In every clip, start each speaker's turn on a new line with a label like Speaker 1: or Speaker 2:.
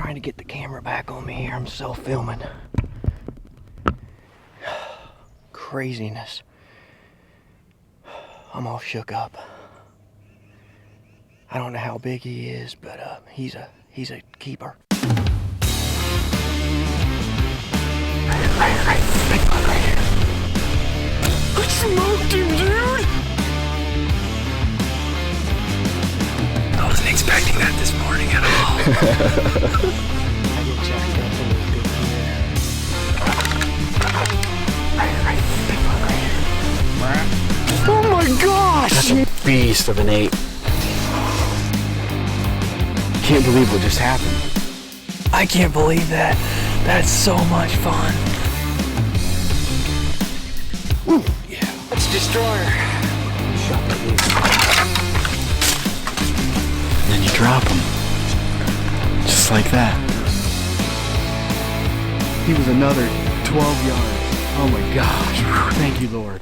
Speaker 1: trying to get the camera back on me here. I'm self-filming. Craziness. I'm all shook up. I don't know how big he is, but he's a keeper. Right, big buck right here. I smoked him, dude! I wasn't expecting that this morning at all. I get jacked up a little bit here. Right, big buck right here. Oh my gosh! That's a beast of an ape. Can't believe what just happened. I can't believe that. That's so much fun. Ooh, yeah. Let's destroy her. Shot the beast. And then you drop him. Just like that. He was another 12 yards. Oh my gosh. Thank you, Lord.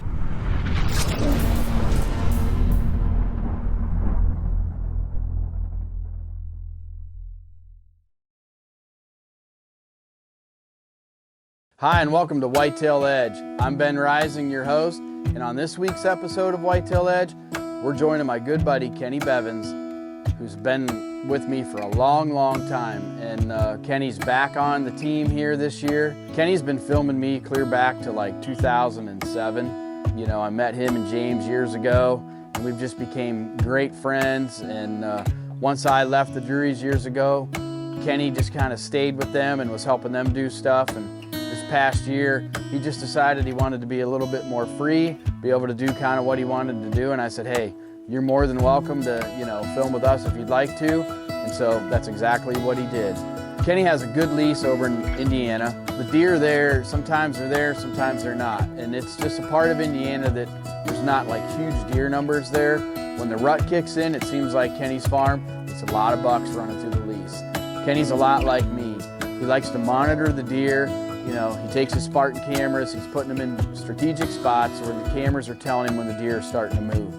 Speaker 2: Hi, and welcome to Whitetail Edge. I'm Ben Rising, your host, and on this week's episode of Whitetail Edge, we're joining my good buddy Kenny Bevins, who's been with me for a long time, and Kenny's back on the team here this year. Kenny's been filming me clear back to like 2007. You know, I met him and James years ago, and we've just became great friends, and once I left the Drurys years ago, Kenny just kind of stayed with them and was helping them do stuff. And this past year, he just decided he wanted to be a little bit more free, be able to do kind of what he wanted to do. And I said, hey, you're more than welcome to, film with us if you'd like to. And so that's exactly what he did. Kenny has a good lease over in Indiana. The deer there, sometimes they're not. And it's just a part of Indiana that there's not like huge deer numbers there. When the rut kicks in, it seems like Kenny's farm, it's a lot of bucks running through the lease. Kenny's a lot like me. He likes to monitor the deer. He takes his Spartan cameras, he's putting them in strategic spots where the cameras are telling him when the deer are starting to move.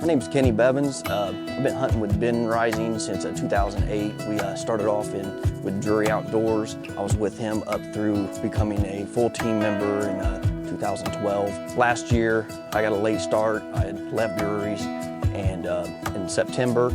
Speaker 3: My name's Kenny Bevins. I've been hunting with Ben Rising since 2008. We started off with Drury Outdoors. I was with him up through becoming a full team member in 2012. Last year, I got a late start. I had left Drury's, and in September,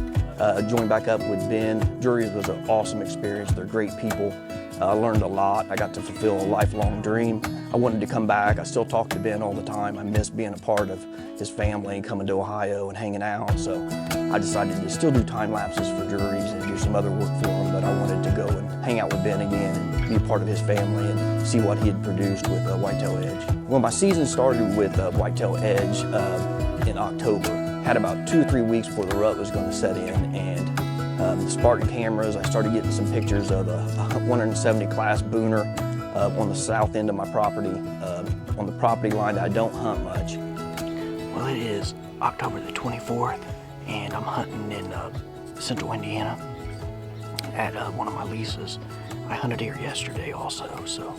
Speaker 3: joined back up with Ben. Drury was an awesome experience. They're great people. I learned a lot. I got to fulfill a lifelong dream. I wanted to come back. I still talk to Ben all the time. I miss being a part of his family and coming to Ohio and hanging out. So I decided to still do time lapses for Drury's and do some other work for him, but I wanted to go and hang out with Ben again and be a part of his family and see what he had produced with Whitetail Edge. Well, my season started with Whitetail Edge in October. Had about 2 or 3 weeks before the rut was going to set in, and the Spartan cameras, I started getting some pictures of a 170 class booner on the south end of my property, on the property line that I don't hunt much.
Speaker 1: Well, it is October the 24th, and I'm hunting in central Indiana at one of my leases. I hunted here yesterday also, so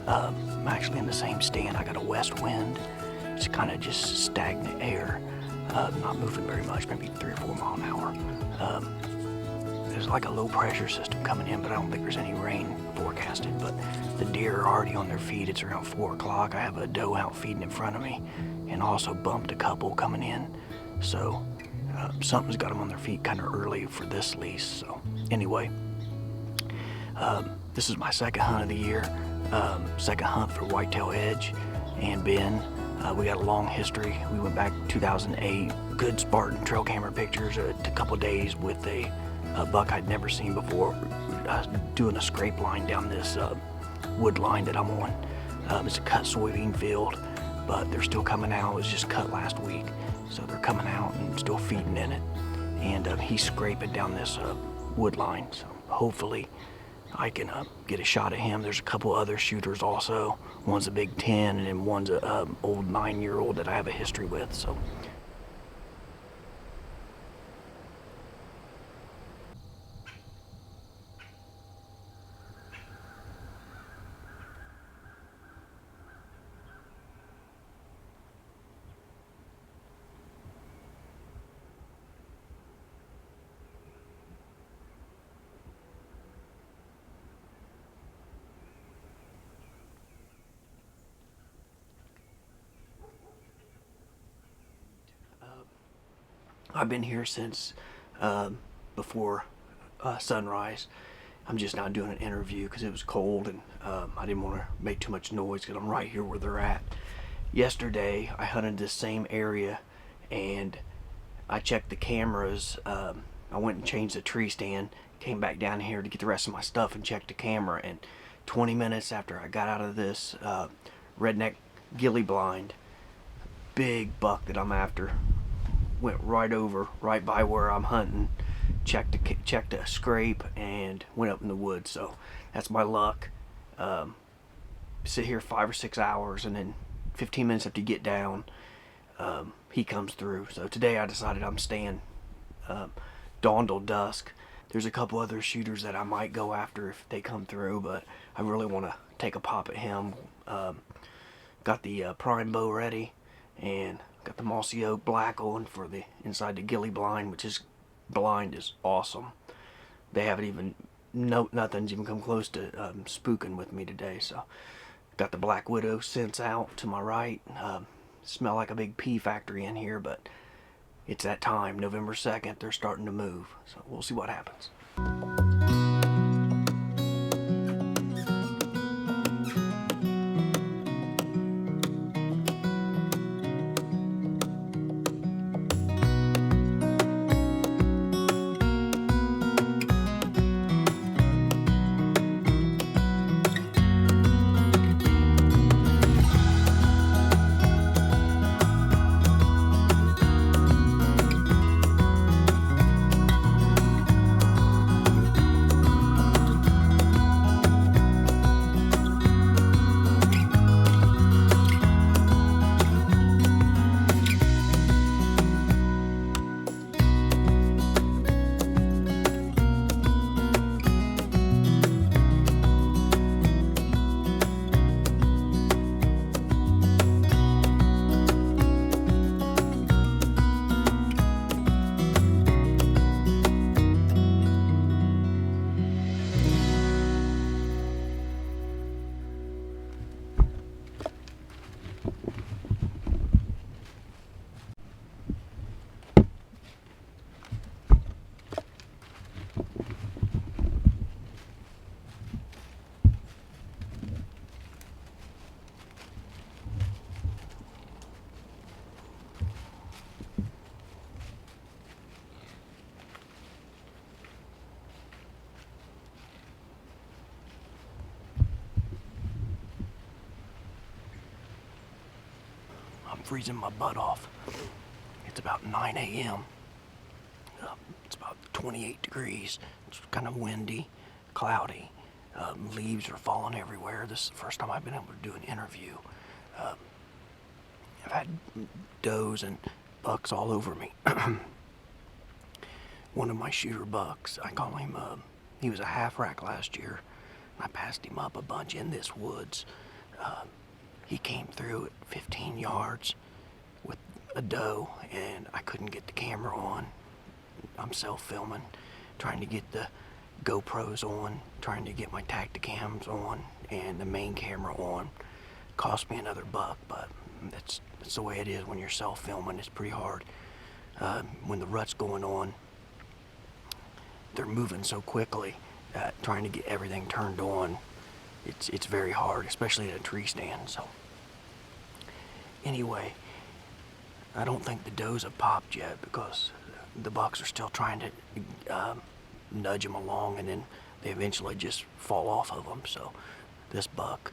Speaker 1: I'm actually in the same stand. I got a west wind. It's kind of just stagnant air. Not moving very much, maybe 3 or 4 miles an hour. There's like a low pressure system coming in, but I don't think there's any rain forecasted. But the deer are already on their feet. It's around 4 o'clock. I have a doe out feeding in front of me, and also bumped a couple coming in. So something's got them on their feet kind of early for this lease. So anyway, this is my second hunt of the year, second hunt for Whitetail Edge and Ben. We got a long history. We went back 2008. Good Spartan trail camera pictures. A couple days with a buck I'd never seen before. Doing a scrape line down this wood line that I'm on. It's a cut soybean field, but they're still coming out. It was just cut last week, so they're coming out and still feeding in it. And he's scraping down this wood line. So hopefully I can get a shot at him. There's a couple other shooters also. One's a Big 10, and then one's a old 9-year-old that I have a history with. So I've been here since before sunrise. I'm just not doing an interview because it was cold, and I didn't want to make too much noise because I'm right here where they're at. Yesterday I hunted this same area and I checked the cameras. I went and changed the tree stand, came back down here to get the rest of my stuff and checked the camera, and 20 minutes after I got out of this redneck ghillie blind, big buck that I'm after went right by where I'm hunting, checked a scrape, and went up in the woods. So that's my luck. Sit here 5 or 6 hours, and then 15 minutes after you get down, he comes through. So today I decided I'm staying dawn till dusk. There's a couple other shooters that I might go after if they come through, but I really want to take a pop at him. Got the prime bow ready, and got the mossy oak black on for the inside the ghillie blind, which is blind is awesome. They haven't even nothing's even come close to spooking with me today. So got the Black Widow scents out to my right. Smell like a big pea factory in here, but it's that time, November 2nd, they're starting to move. So we'll see what happens. I'm freezing my butt off. It's about 9 a.m. It's about 28 degrees. It's kind of windy, cloudy. Leaves are falling everywhere. This is the first time I've been able to do an interview. I've had does and bucks all over me. One of my shooter bucks, I call him, he was a half rack last year. I passed him up a bunch in this woods. He came through at 15 yards with a doe, and I couldn't get the camera on. I'm self-filming, trying to get the GoPros on, trying to get my Tacticams on, and the main camera on. Cost me another $1, but that's the way it is when you're self-filming. It's pretty hard. When the rut's going on, they're moving so quickly that trying to get everything turned on, it's very hard, especially at a tree stand. So anyway, I don't think the does have popped yet because the bucks are still trying to nudge them along, and then they eventually just fall off of them. So this buck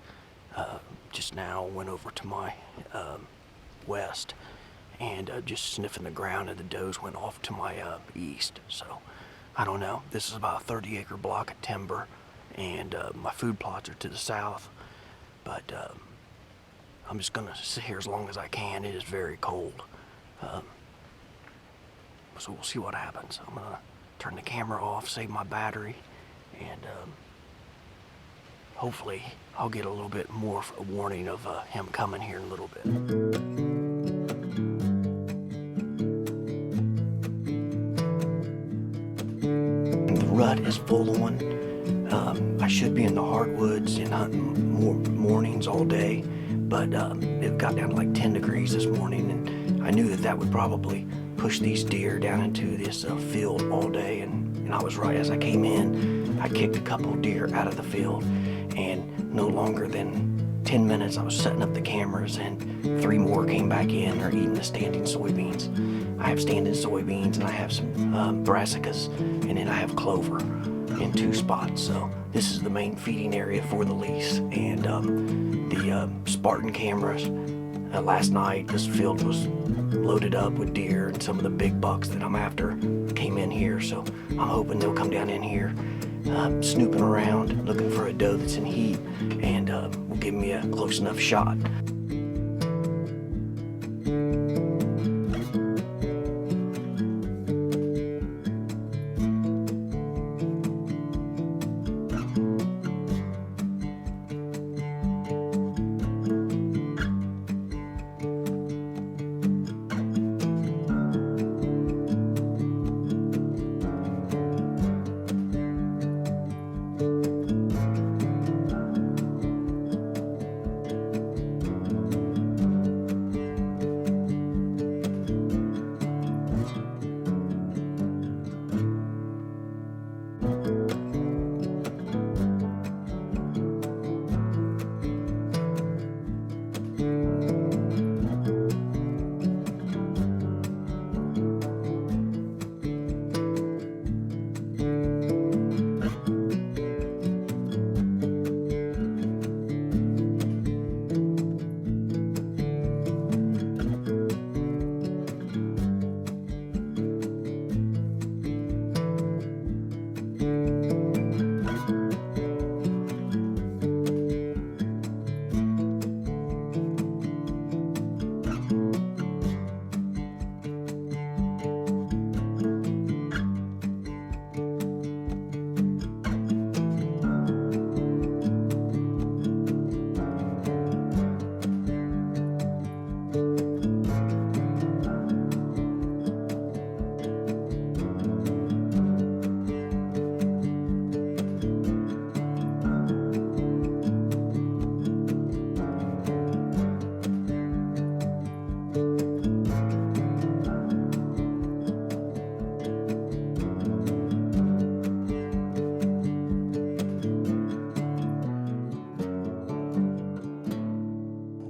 Speaker 1: just now went over to my west and just sniffing the ground, and the does went off to my east. So I don't know. This is about a 30-acre block of timber, and my food plots are to the south, but I'm just gonna sit here as long as I can. It is very cold, so we'll see what happens. I'm gonna turn the camera off, save my battery, and hopefully I'll get a little bit more of a warning of him coming here in a little bit. The rut is full on. I should be in the hardwoods and hunting more mornings all day, but it got down to like 10 degrees this morning, and I knew that would probably pushed these deer down into this field all day, and I was right. As I came in, I kicked a couple of deer out of the field, and no longer than 10 minutes I was setting up the cameras, and 3 more came back in. They're eating the standing soybeans. I have standing soybeans, and I have some brassicas, and then I have clover in 2 spots. So this is the main feeding area for the lease, and the Spartan cameras. Last night, this field was loaded up with deer, and some of the big bucks that I'm after came in here. So I'm hoping they'll come down in here, snooping around, looking for a doe that's in heat, and will give me a close enough shot.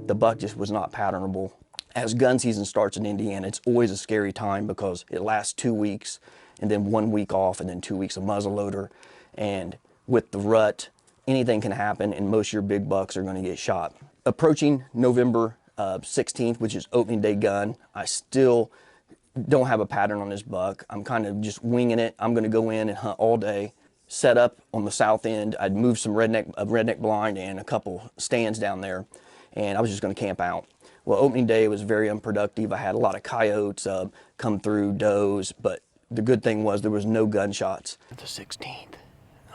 Speaker 1: The buck just was not patternable. As gun season starts in Indiana, it's always a scary time because it lasts 2 weeks, and then 1 week off, and then 2 weeks of muzzleloader. And with the rut, anything can happen, and most of your big bucks are going to get shot. Approaching November 16th, which is opening day gun, I still don't have a pattern on this buck. I'm kind of just winging it. I'm going to go in and hunt all day. Set up on the south end. I'd moved some redneck blind and a couple stands down there, and I was just going to camp out. Well, opening day was very unproductive. I had a lot of coyotes come through, does, but the good thing was there was no gunshots. The 16th,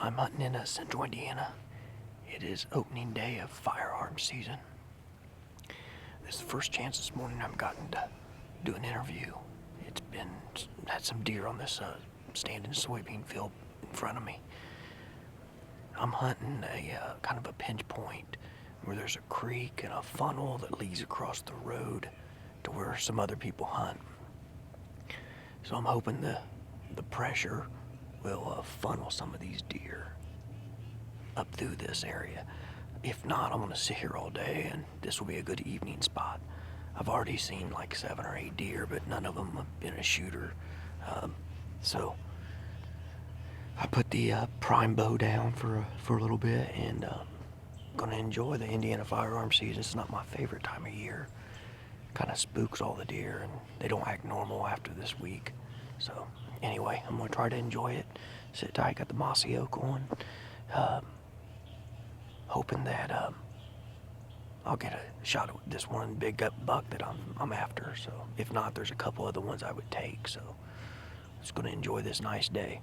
Speaker 1: I'm hunting in central Indiana. It is opening day of firearm season. This is the first chance this morning I've gotten to do an interview. Had some deer on this standing soybean field in front of me. I'm hunting a kind of a pinch point where there's a creek and a funnel that leads across the road to where some other people hunt. So I'm hoping the pressure will funnel some of these deer up through this area. If not, I'm gonna sit here all day, and this will be a good evening spot. I've already seen like 7 or 8 deer, but none of them have been a shooter. So I put the prime bow down for a little bit, and gonna enjoy the Indiana firearm season. It's not my favorite time of year. Kind of spooks all the deer, and they don't act normal after this week. So anyway, I'm gonna try to enjoy it. Sit tight, got the mossy oak on. Hoping that I'll get a shot at this one big buck that I'm after. So if not, there's a couple other ones I would take. So just gonna enjoy this nice day.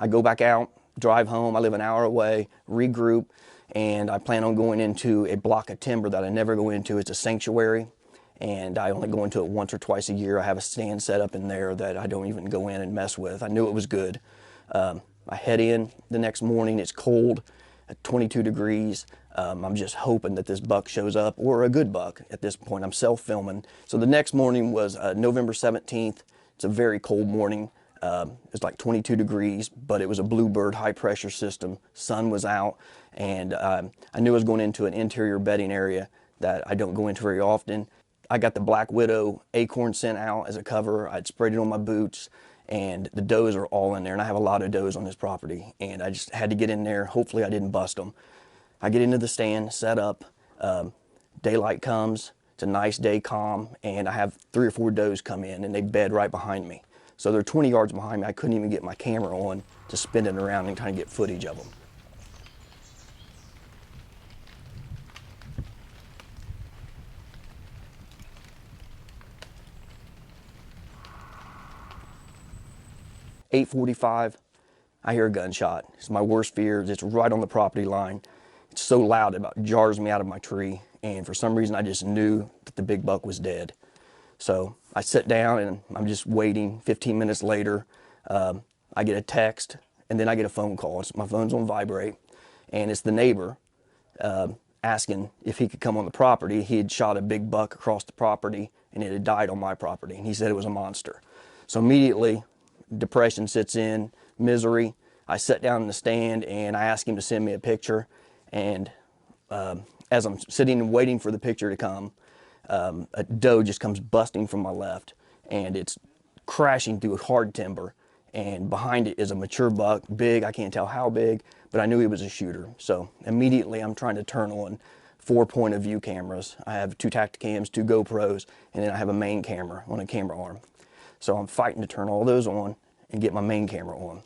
Speaker 3: I go back out, drive home. I live an hour away, regroup, and I plan on going into a block of timber that I never go into. It's a sanctuary, and I only go into it once or twice a year. I have a stand set up in there that I don't even go in and mess with. I knew it was good. I head in the next morning. It's cold at 22 degrees. I'm just hoping that this buck shows up, or a good buck at this point. I'm self-filming. So the next morning was November 17th. It's a very cold morning. It's like 22 degrees, but it was a bluebird high pressure system. Sun was out, and I knew I was going into an interior bedding area that I don't go into very often. I got the Black Widow acorn scent out as a cover. I'd sprayed it on my boots, and the does are all in there, and I have a lot of does on this property, and I just had to get in there. Hopefully I didn't bust them. I get into the stand, set up, daylight comes, it's a nice day, calm, and I have 3 or 4 does come in, and they bed right behind me. So they're 20 yards behind me. I couldn't even get my camera on to spin it around and try to get footage of them. "8:45, I hear a gunshot. It's my worst fear. It's right on the property line. It's so loud, it about jars me out of my tree. And for some reason, I just knew that the big buck was dead. So I sit down and I'm just waiting. 15 minutes later, I get a text, and then I get a phone call. My phone's on vibrate, and it's the neighbor asking if he could come on the property. He had shot a big buck across the property, and it had died on my property, and he said it was a monster. So immediately, depression sits in, misery. I sat down in the stand, and I asked him to send me a picture. And as I'm sitting and waiting for the picture to come, a doe just comes busting from my left, and it's crashing through hard timber, and behind it is a mature buck, big. I can't tell how big, but I knew he was a shooter. So immediately I'm trying to turn on 4 point of view cameras. I have 2 Tacticams, 2 GoPros, and then I have a main camera on a camera arm. So I'm fighting to turn all those on and get my main camera on.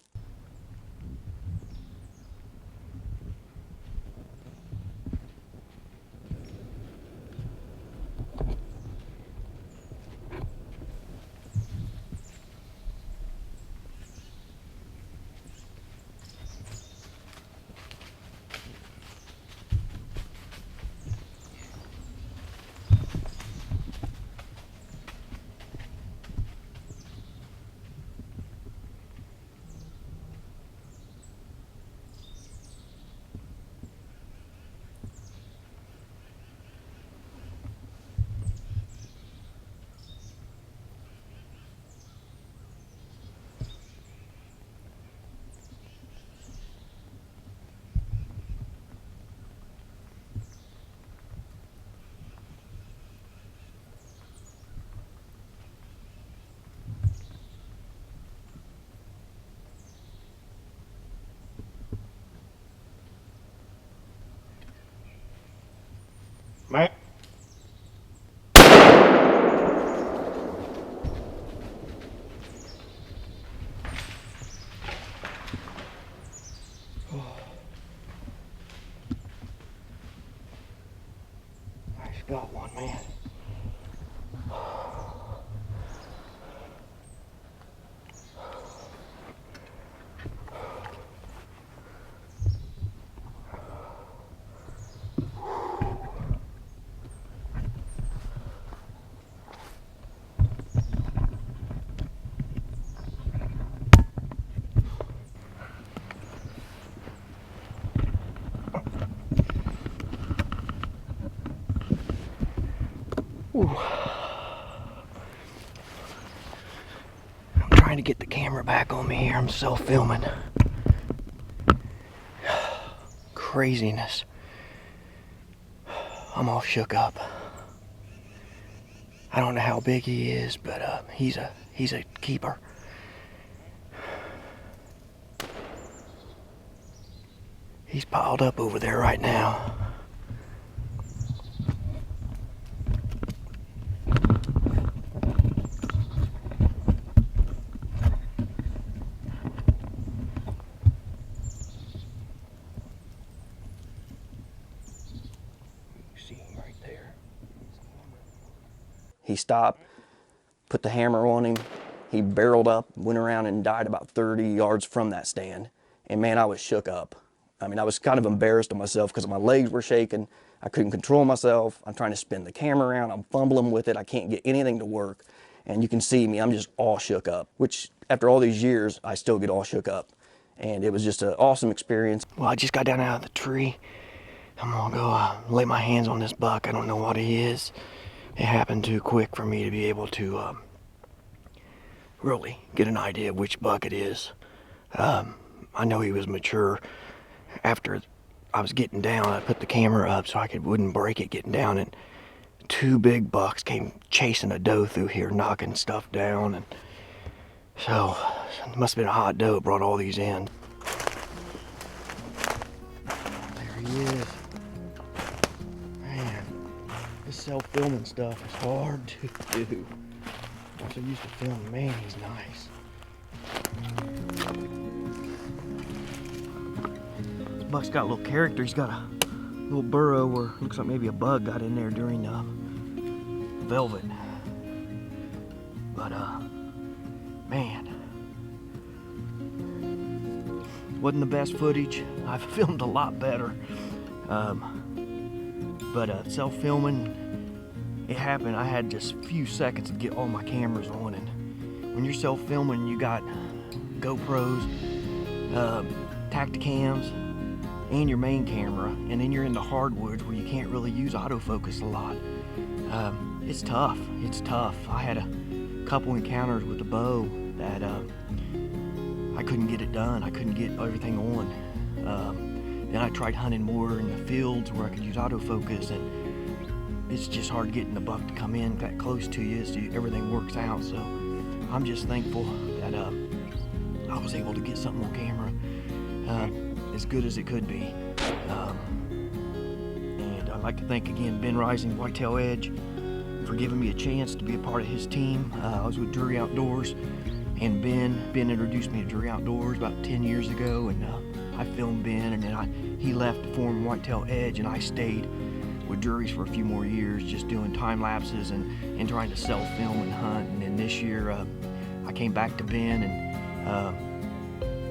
Speaker 1: Man. I just got one, man. I'm trying to get the camera back on me here. I'm self-filming. Craziness. I'm all shook up. I don't know how big he is, but he's a keeper. He's piled up over there right now. He
Speaker 3: stopped, put the hammer on him, he barreled up, went around and died about 30 yards from that stand. And man, I was shook up. I mean, I was kind of embarrassed of myself because my legs were shaking. I couldn't control myself. I'm trying to spin the camera around. I'm fumbling with it. I can't get anything to work. And you can see me, I'm just all shook up, which after all these years, I still get all shook up. And it was just an awesome experience.
Speaker 1: Well, I just got down out of the tree. I'm gonna go lay my hands on this buck. I don't know what he is. It happened too quick for me to be able to really get an idea of which buck it is. I know he was mature. After I was getting down, I put the camera up so I wouldn't break it getting down, and 2 big bucks came chasing a doe through here, knocking stuff down, and so it must have been a hot doe that brought all these in. There he is. Man, this self-filming stuff is hard to do. I'm so used to filming. Man, he's nice. This buck's got a little character. He's got a little burrow where it looks like maybe a bug got in there during velvet. But man, wasn't the best footage. I've filmed a lot better. But self-filming, it happened. I had just a few seconds to get all my cameras on, and when you're self-filming, you got GoPros, Tacticams, and your main camera, and then you're in the hardwoods where you can't really use autofocus a lot. It's tough. It's tough. I had a couple encounters with the bow that I couldn't get it done. I couldn't get everything on. Then I tried hunting more in the fields where I could use autofocus, and it's just hard getting the buck to come in that close to you so everything works out. So I'm just thankful that I was able to get something on camera as good as it could be. And I'd like to thank again Ben Rising, Whitetail Edge, for giving me a chance to be a part of his team. I was with Drury Outdoors, and Ben introduced me to Drury Outdoors about 10 years ago, and I filmed Ben, and then he left to form Whitetail Edge, and I stayed with Drury's for a few more years, just doing time lapses and trying to self-film and hunt. And then this year, I came back to Ben, and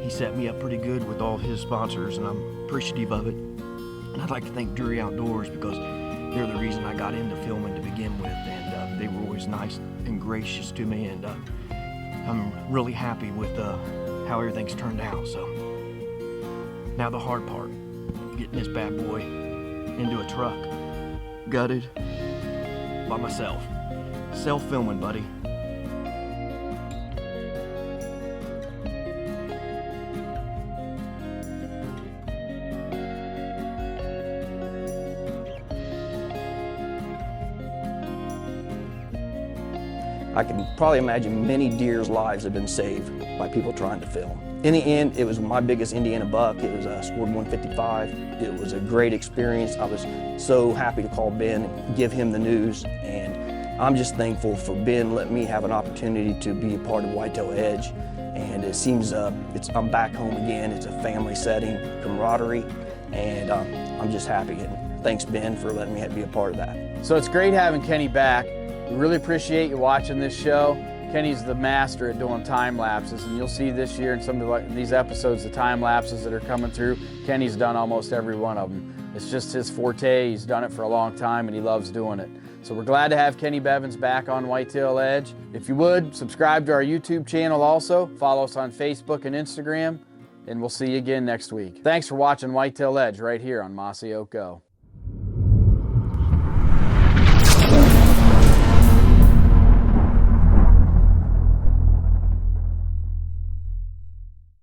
Speaker 1: he set me up pretty good with all his sponsors, and I'm appreciative of it. And I'd like to thank Drury Outdoors because they're the reason I got into filming to begin with, and they were always nice and gracious to me, and I'm really happy with how everything's turned out. So now the hard part, getting this bad boy into a truck, gutted by myself. Self-filming, buddy.
Speaker 3: I can probably imagine many deer's lives have been saved by people trying to film. In the end, it was my biggest Indiana buck. It was scored 155. It was a great experience. I was so happy to call Ben and give him the news, and I'm just thankful for Ben letting me have an opportunity to be a part of Whitetail Edge. And it seems I'm back home again. It's a family setting, camaraderie, and I'm just happy. And thanks, Ben, for letting me be a part of that.
Speaker 2: So it's great having Kenny back. We really appreciate you watching this show. Kenny's the master at doing time lapses, and you'll see this year in some of these episodes the time lapses that are coming through. Kenny's done almost every one of them. It's just his forte. He's done it for a long time, and he loves doing it. So we're glad to have Kenny Bevins back on Whitetail Edge. If you would, subscribe to our YouTube channel also. Follow us on Facebook and Instagram, and we'll see you again next week. Thanks for watching Whitetail Edge right here on Mossy Oak Go.